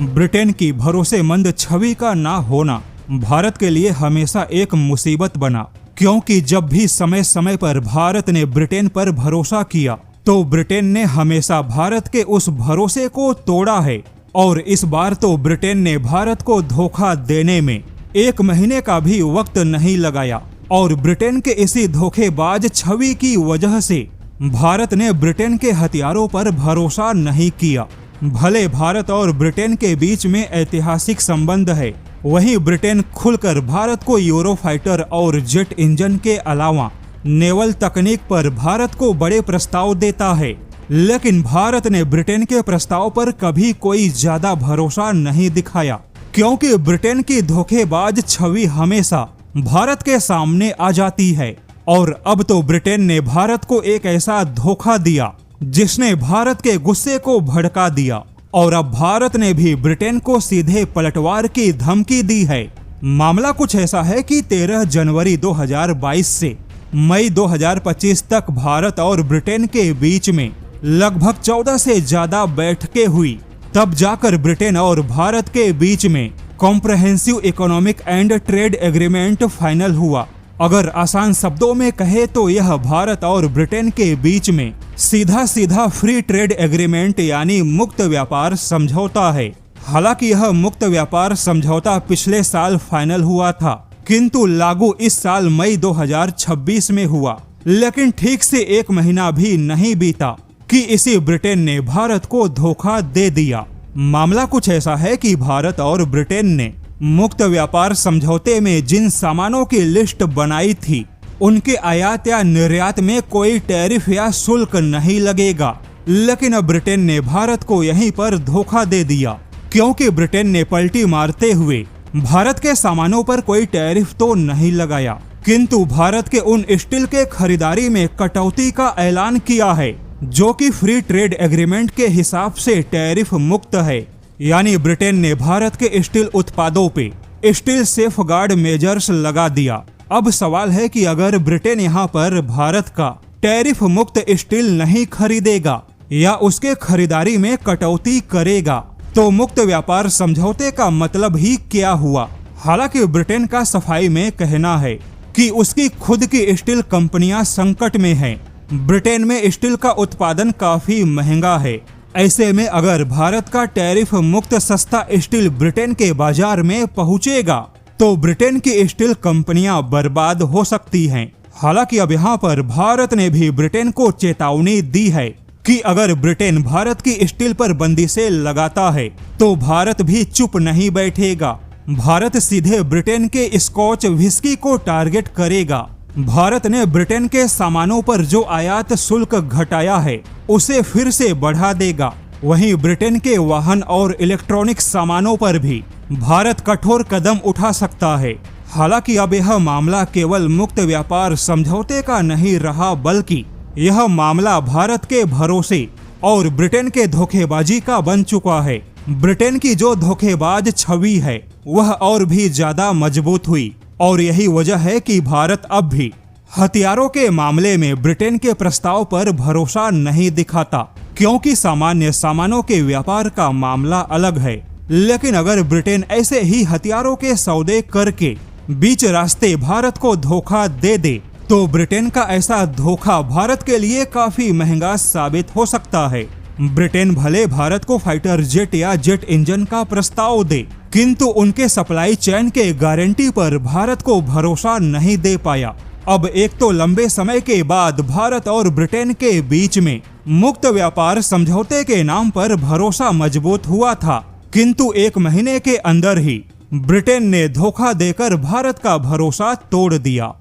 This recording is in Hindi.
ब्रिटेन की भरोसेमंद छवि का ना होना भारत के लिए हमेशा एक मुसीबत बना, क्योंकि जब भी समय समय पर भारत ने ब्रिटेन पर भरोसा किया तो ब्रिटेन ने हमेशा भारत के उस भरोसे को तोड़ा है। और इस बार तो ब्रिटेन ने भारत को धोखा देने में 1 महीने का भी वक्त नहीं लगाया और ब्रिटेन के इसी धोखेबाज छवि की वजह से भारत ने ब्रिटेन के हथियारों पर भरोसा नहीं किया। भले भारत और ब्रिटेन के बीच में ऐतिहासिक संबंध है, वहीं ब्रिटेन खुलकर भारत को यूरोफाइटर और जेट इंजन के अलावा नेवल तकनीक पर भारत को बड़े प्रस्ताव देता है, लेकिन भारत ने ब्रिटेन के प्रस्ताव पर कभी कोई ज्यादा भरोसा नहीं दिखाया, क्योंकि ब्रिटेन की धोखेबाज छवि हमेशा भारत के सामने आ जाती है। और अब तो ब्रिटेन ने भारत को एक ऐसा धोखा दिया जिसने भारत के गुस्से को भड़का दिया, और अब भारत ने भी ब्रिटेन को सीधे पलटवार की धमकी दी है। मामला कुछ ऐसा है कि 13 जनवरी 2022 से मई 2025 तक भारत और ब्रिटेन के बीच में लगभग 14 से ज्यादा बैठकें हुई, तब जाकर ब्रिटेन और भारत के बीच में comprehensive economic and trade agreement final हुआ। अगर आसान शब्दों में कहे तो यह भारत और ब्रिटेन के बीच में सीधा फ्री ट्रेड एग्रीमेंट यानी मुक्त व्यापार समझौता है। हालांकि यह मुक्त व्यापार समझौता पिछले साल फाइनल हुआ था, किंतु लागू इस साल मई 2026 में हुआ। लेकिन ठीक से 1 महीना भी नहीं बीता कि इसी ब्रिटेन ने भारत को धोखा दे दिया। मामला कुछ ऐसा है कि भारत और ब्रिटेन ने मुक्त व्यापार समझौते में जिन सामानों की लिस्ट बनाई थी उनके आयात या निर्यात में कोई टैरिफ या शुल्क नहीं लगेगा, लेकिन अब ब्रिटेन ने भारत को यहीं पर धोखा दे दिया, क्योंकि ब्रिटेन ने पलटी मारते हुए भारत के सामानों पर कोई टैरिफ तो नहीं लगाया, किंतु भारत के उन स्टील के खरीदारी में कटौती का ऐलान किया है जो कि फ्री ट्रेड एग्रीमेंट के हिसाब से टैरिफ मुक्त है। यानी ब्रिटेन ने भारत के स्टील उत्पादों पे स्टील सेफगार्ड मेजर्स लगा दिया। अब सवाल है कि अगर ब्रिटेन यहाँ पर भारत का टैरिफ मुक्त स्टील नहीं खरीदेगा या उसके खरीदारी में कटौती करेगा तो मुक्त व्यापार समझौते का मतलब ही क्या हुआ। हालांकि ब्रिटेन का सफाई में कहना है कि उसकी खुद की स्टील कंपनियां संकट में हैं। ब्रिटेन में स्टील का उत्पादन काफी महंगा है। ऐसे में अगर भारत का टैरिफ मुक्त सस्ता स्टील ब्रिटेन के बाजार में पहुंचेगा तो ब्रिटेन की स्टील कंपनियां बर्बाद हो सकती हैं। हालांकि अब यहाँ पर भारत ने भी ब्रिटेन को चेतावनी दी है कि अगर ब्रिटेन भारत की स्टील पर बंदिशें लगाता है तो भारत भी चुप नहीं बैठेगा। भारत सीधे ब्रिटेन के स्कॉच व्हिस्की को टारगेट करेगा। भारत ने ब्रिटेन के सामानों पर जो आयात शुल्क घटाया है उसे फिर से बढ़ा देगा। वहीं ब्रिटेन के वाहन और इलेक्ट्रॉनिक सामानों पर भी भारत कठोर कदम उठा सकता है। हालांकि अब यह मामला केवल मुक्त व्यापार समझौते का नहीं रहा, बल्कि यह मामला भारत के भरोसे और ब्रिटेन के धोखेबाजी का बन चुका है। ब्रिटेन की जो धोखेबाज छवि है वह और भी ज्यादा मजबूत हुई, और यही वजह है कि भारत अब भी हथियारों के मामले में ब्रिटेन के प्रस्ताव पर भरोसा नहीं दिखाता, क्योंकि सामान्य सामानों के व्यापार का मामला अलग है। लेकिन अगर ब्रिटेन ऐसे ही हथियारों के सौदे करके बीच रास्ते भारत को धोखा दे दे तो ब्रिटेन का ऐसा धोखा भारत के लिए काफी महंगा साबित हो सकता है। ब्रिटेन भले भारत को फाइटर जेट या जेट इंजन का प्रस्ताव दे, किंतु उनके सप्लाई चेन के गारंटी पर भारत को भरोसा नहीं दे पाया। अब एक तो लंबे समय के बाद भारत और ब्रिटेन के बीच में मुक्त व्यापार समझौते के नाम पर भरोसा मजबूत हुआ था, किंतु 1 महीने के अंदर ही ब्रिटेन ने धोखा देकर भारत का भरोसा तोड़ दिया।